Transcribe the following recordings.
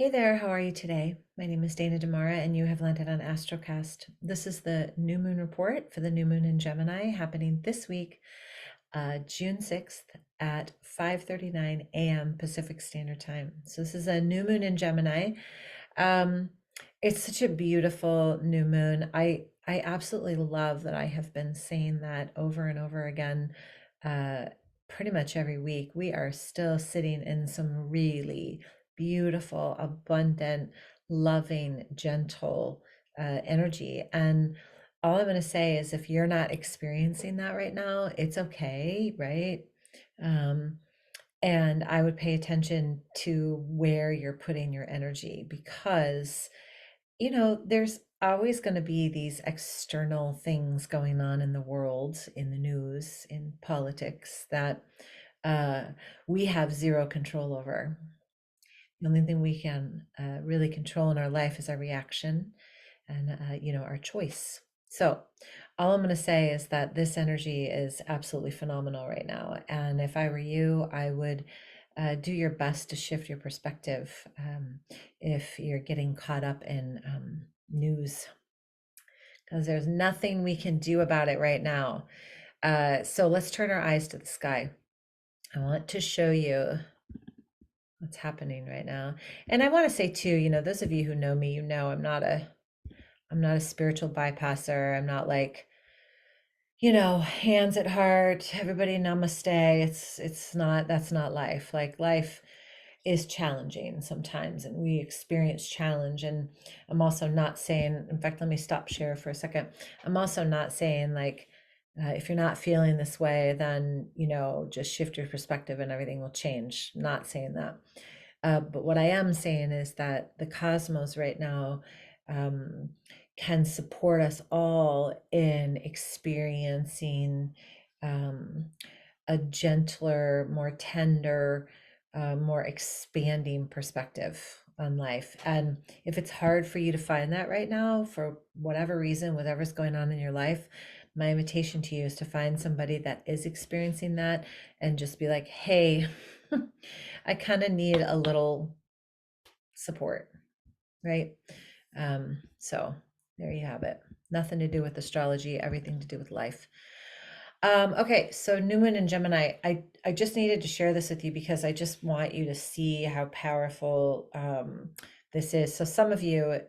Hey there, how are you today? My name is Dana Demara, and you have landed on Astrocast. This is the new moon report for the new moon in Gemini happening this week, June 6th at 5:39 a.m. Pacific Standard Time. So this is a new moon in Gemini. Um, it's such a beautiful new moon. I absolutely love that I have been saying that over and over again, uh, pretty much every week. We are still sitting in some really beautiful, abundant, loving, gentle energy. And all I'm going to say is if you're not experiencing that right now, it's okay, right? Um, and I would pay attention to where you're putting your energy because, there's always going to be these external things going on in the world, in the news, in politics that uh, we have zero control over. The only thing we can really control in our life is our reaction and, our choice. So, all I'm going to say is that this energy is absolutely phenomenal right now. And if I were you, I would do your best to shift your perspective if you're getting caught up in news, because there's nothing we can do about it right now. So, let's turn our eyes to the sky. I want to show you what's happening right now. And I want to say too, those of you who know me, I'm not a spiritual bypasser. I'm not like, hands at heart, everybody namaste. It's not That's not life. Like life is challenging sometimes and we experience challenge. And I'm also not saying, in fact, let me stop share for a second. I'm also not saying like if you're not feeling this way, then just shift your perspective and everything will change. Not saying that. But what I am saying is that the cosmos right now um, can support us all in experiencing um, a gentler, more tender, more expanding perspective on life. And if it's hard for you to find that right now, for whatever reason, whatever's going on in your life, my invitation to you is to find somebody that is experiencing that and just be like, hey, I kind of need a little support, right? So there you have it. Nothing to do with astrology, everything to do with life. Okay, so new moon in Gemini. I just needed to share this with you because I just want you to see how powerful this is. So some of you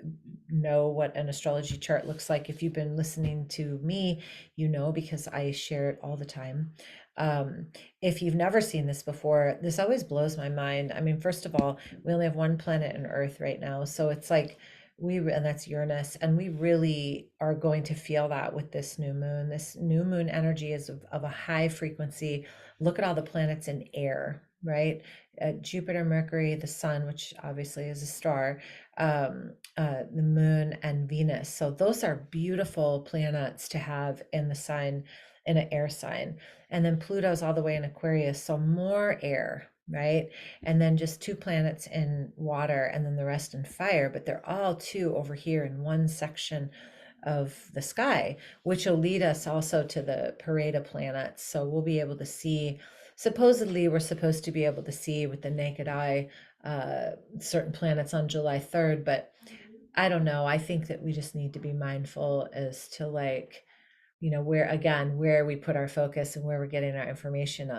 know what an astrology chart looks like. If you've been listening to me, you know because I share it all the time. Um, if you've never seen this before, this always blows my mind. I mean, first of all, we only have one planet in Earth right now, so it's like and that's Uranus, and we really are going to feel that with this new moon. This new moon energy is of a high frequency. Look at all the planets in air, right? Jupiter, Mercury, the sun, which obviously is a star, the moon, and Venus. So those are beautiful planets to have in the sign, in an air sign. And then Pluto's all the way in Aquarius, so more air, right? And then just two planets in water and then the rest in fire, but they're all two over here in one section of the sky, which will lead us also to the parade of planets. So we'll be able to see, supposedly, we're supposed to be able to see with the naked eye certain planets on July 3rd, but I don't know. I think that we just need to be mindful as to like, where we put our focus and where we're getting our information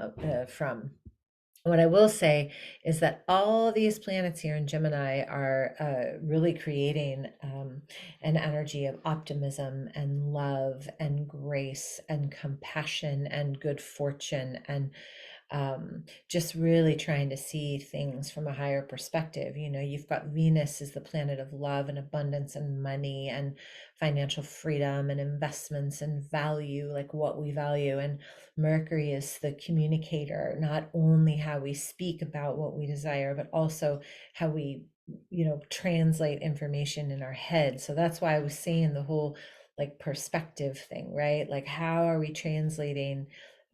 from. What I will say is that all these planets here in Gemini are really creating an energy of optimism and love and grace and compassion and good fortune and just really trying to see things from a higher perspective. You've got Venus is the planet of love and abundance and money and financial freedom and investments and value, like what we value. And Mercury is the communicator, not only how we speak about what we desire, but also how we, translate information in our head. So that's why I was saying the whole like perspective thing, right? Like, how are we translating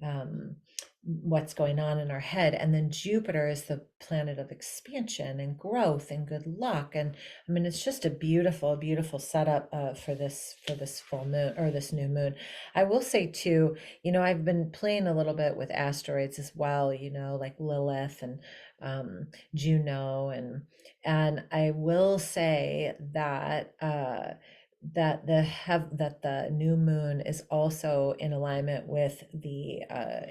um, what's going on in our head? And then Jupiter is the planet of expansion and growth and good luck. And I mean, it's just a beautiful, beautiful setup for this full moon or this new moon. I will say too, I've been playing a little bit with asteroids as well, like Lilith and Juno, and I will say that that the new moon is also in alignment with the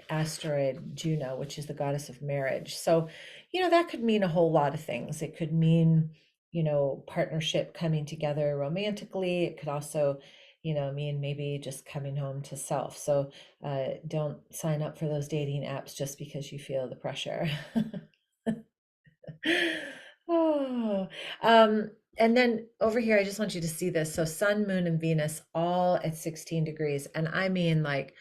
asteroid Juno, which is the goddess of marriage. So, that could mean a whole lot of things. It could mean, partnership coming together romantically. It could also, mean maybe just coming home to self. So, don't sign up for those dating apps just because you feel the pressure. Oh, and then over here, I just want you to see this. So Sun, Moon, and Venus all at 16 degrees. And I mean like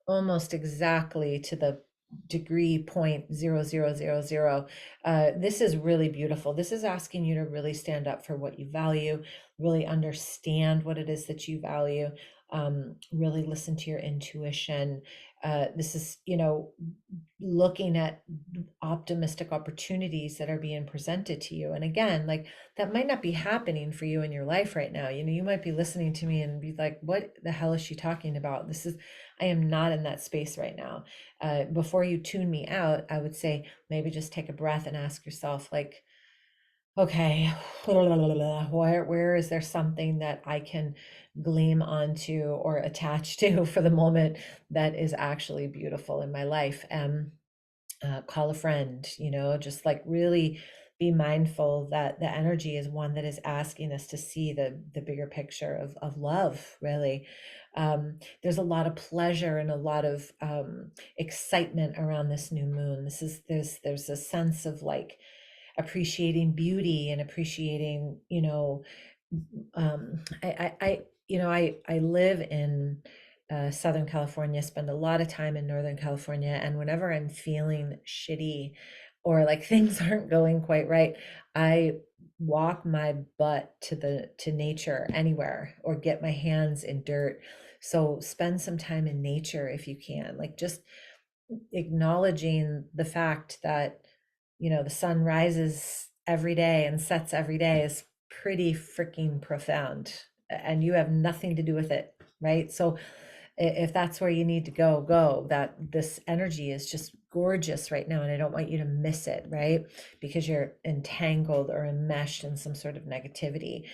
almost exactly to the degree point 0.0000. This is really beautiful. This is asking you to really stand up for what you value, really understand what it is that you value, really listen to your intuition. This is, looking at optimistic opportunities that are being presented to you. And again, like that might not be happening for you in your life right now. You might be listening to me and be like, what the hell is she talking about? I am not in that space right now. Before you tune me out, I would say maybe just take a breath and ask yourself, like, okay, where is there something that I can gleam onto or attach to for the moment that is actually beautiful in my life? Call a friend, just like really be mindful that the energy is one that is asking us to see the bigger picture of love, really. There's a lot of pleasure and a lot of excitement around this new moon. There's a sense of like appreciating beauty and appreciating, I live in Southern California, spend a lot of time in Northern California, and whenever I'm feeling shitty or like things aren't going quite right, I walk my butt to nature anywhere or get my hands in dirt. So spend some time in nature if you can, like just acknowledging the fact that the sun rises every day and sets every day is pretty freaking profound, and you have nothing to do with it, right? So if that's where you need to go. That this energy is just gorgeous right now, and I don't want you to miss it, right? Because you're entangled or enmeshed in some sort of negativity.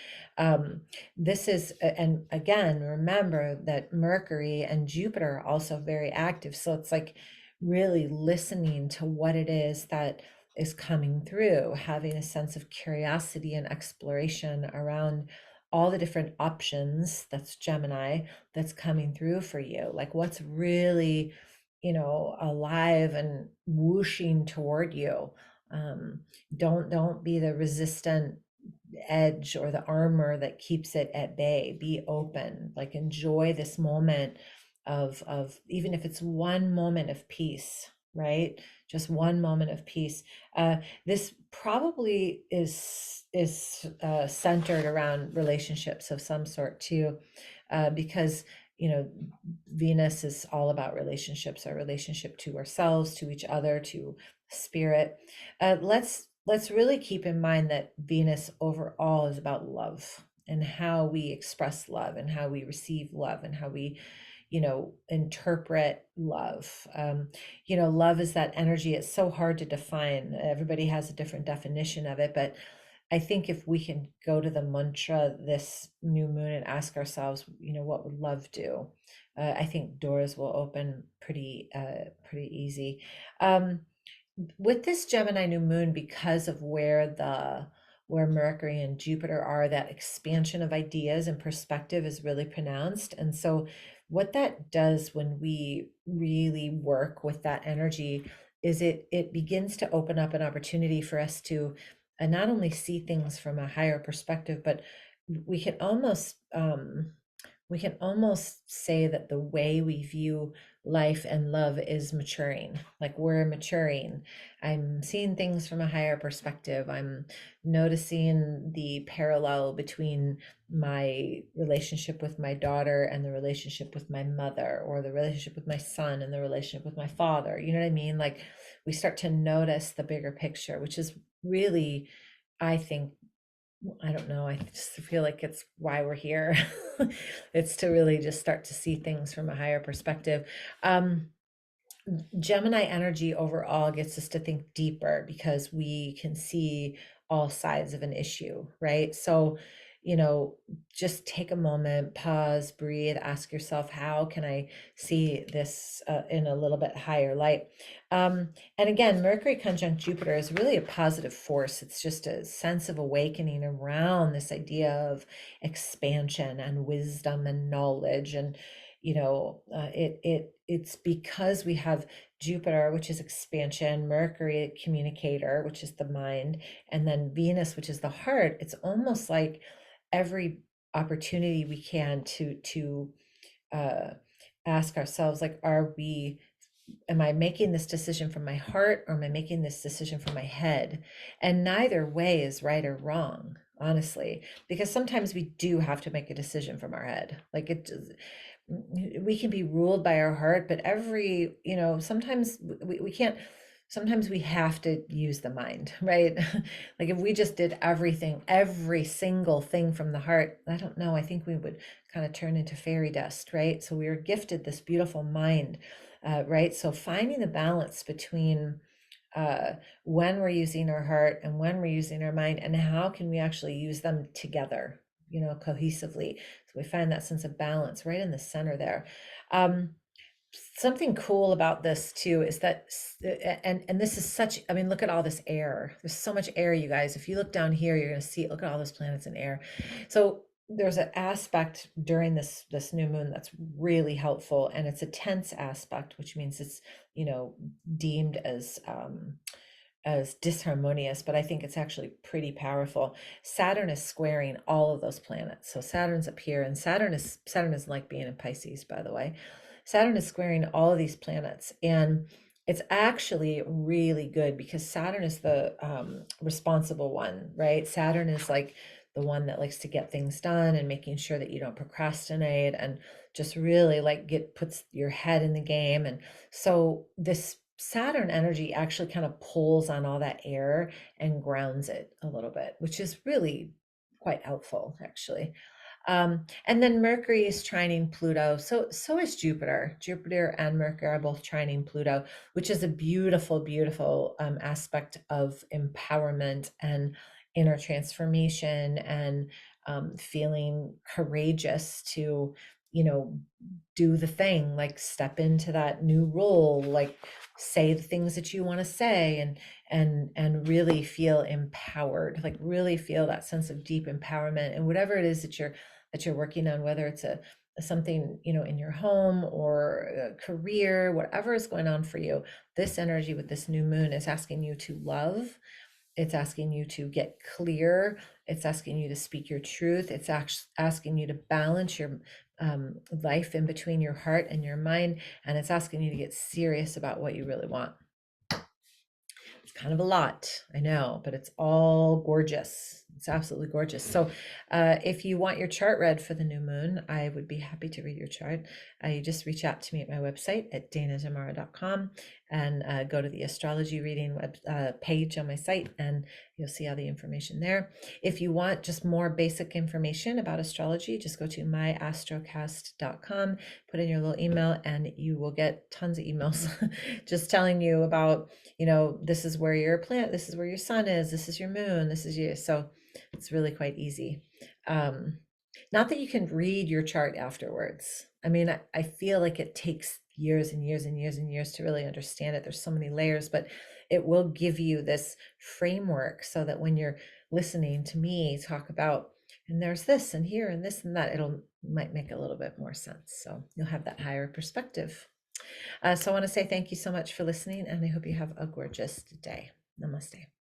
This is, and again, remember that Mercury and Jupiter are also very active. So it's like really listening to what it is that is coming through, having a sense of curiosity and exploration around all the different options, that's Gemini, that's coming through for you. Like what's really, alive and whooshing toward you. Um, don't be the resistant edge or the armor that keeps it at bay. Be open, like enjoy this moment of even if it's one moment of peace, right? Just one moment of peace. This probably is centered around relationships of some sort too, because Venus is all about relationships, our relationship to ourselves, to each other, to spirit. Let's really keep in mind that Venus overall is about love and how we express love and how we receive love and how we interpret love. Love is that energy. It's so hard to define. Everybody has a different definition of it, but I think if we can go to the mantra this new moon and ask ourselves, what would love do? I think doors will open pretty easy. With this Gemini new moon, because of where Mercury and Jupiter are, that expansion of ideas and perspective is really pronounced. And so what that does when we really work with that energy is it begins to open up an opportunity for us to not only see things from a higher perspective, but we can almost we can almost say that the way we view life and love is maturing. Like we're maturing. I'm seeing things from a higher perspective. I'm noticing the parallel between my relationship with my daughter and the relationship with my mother, or the relationship with my son and the relationship with my father. You know what I mean? Like we start to notice the bigger picture, which is really, I think, I don't know. I just feel like it's why we're here. It's to really just start to see things from a higher perspective. Um, Gemini energy overall gets us to think deeper because we can see all sides of an issue, right? So, you know, just take a moment, pause, breathe, ask yourself, how can I see this in a little bit higher light? And again, Mercury conjunct Jupiter is really a positive force. It's just a sense of awakening around this idea of expansion and wisdom and knowledge. And it's because we have Jupiter, which is expansion, Mercury, communicator, which is the mind, and then Venus, which is the heart. It's almost like every opportunity we can to uh, ask ourselves, like, am I making this decision from my heart, or am I making this decision from my head? And neither way is right or wrong, honestly, because sometimes we do have to make a decision from our head. Like, we can be ruled by our heart, but sometimes we can't. Sometimes we have to use the mind, right? Like, if we just did everything, every single thing from the heart, I don't know, I think we would kind of turn into fairy dust, right? So we are gifted this beautiful mind, right? So finding the balance between uh, when we're using our heart and when we're using our mind, and how can we actually use them together, cohesively. So we find that sense of balance right in the center there. Um, Something cool about this too is that, and this is such, I mean, look at all this air. There's so much air, you guys. If you look down here, you're going to see, look at all those planets in air. So there's an aspect during this new moon that's really helpful, and it's a tense aspect, which means it's, deemed as disharmonious, but I think it's actually pretty powerful. Saturn is squaring all of those planets. So Saturn's up here, and Saturn is like being in Pisces, by the way. Saturn is squaring all of these planets, and it's actually really good because Saturn is the responsible one, right? Saturn is like the one that likes to get things done and making sure that you don't procrastinate, and just really like puts your head in the game. And so this Saturn energy actually kind of pulls on all that air and grounds it a little bit, which is really quite helpful, actually. And then Mercury is trining Pluto. So is Jupiter. Jupiter and Mercury are both trining Pluto, which is a beautiful, beautiful aspect of empowerment and inner transformation, and feeling courageous to, you know, do the thing, like step into that new role, like say the things that you want to say, and really feel empowered, like really feel that sense of deep empowerment. And whatever it is that you're working on, whether it's a something, in your home or a career, whatever is going on for you, this energy with this new moon is asking you to love. It's asking you to get clear. It's asking you to speak your truth. It's asking you to balance your life in between your heart and your mind. And it's asking you to get serious about what you really want. It's kind of a lot, I know, but it's all gorgeous. It's absolutely gorgeous. So, if you want your chart read for the new moon, I would be happy to read your chart. You just reach out to me at my website at danazamara.com, and go to the astrology reading page on my site, and you'll see all the information there. If you want just more basic information about astrology, just go to myastrocast.com, put in your little email, and you will get tons of emails just telling you about, this is where your planet, this is where your sun is, this is your moon, this is you. So it's really quite easy. Not that you can read your chart afterwards. I mean, I feel like it takes years and years and years and years to really understand it. There's so many layers, but it will give you this framework so that when you're listening to me talk about, and there's this and here and this and that, might make a little bit more sense. So you'll have that higher perspective. So I want to say thank you so much for listening, and I hope you have a gorgeous day. Namaste.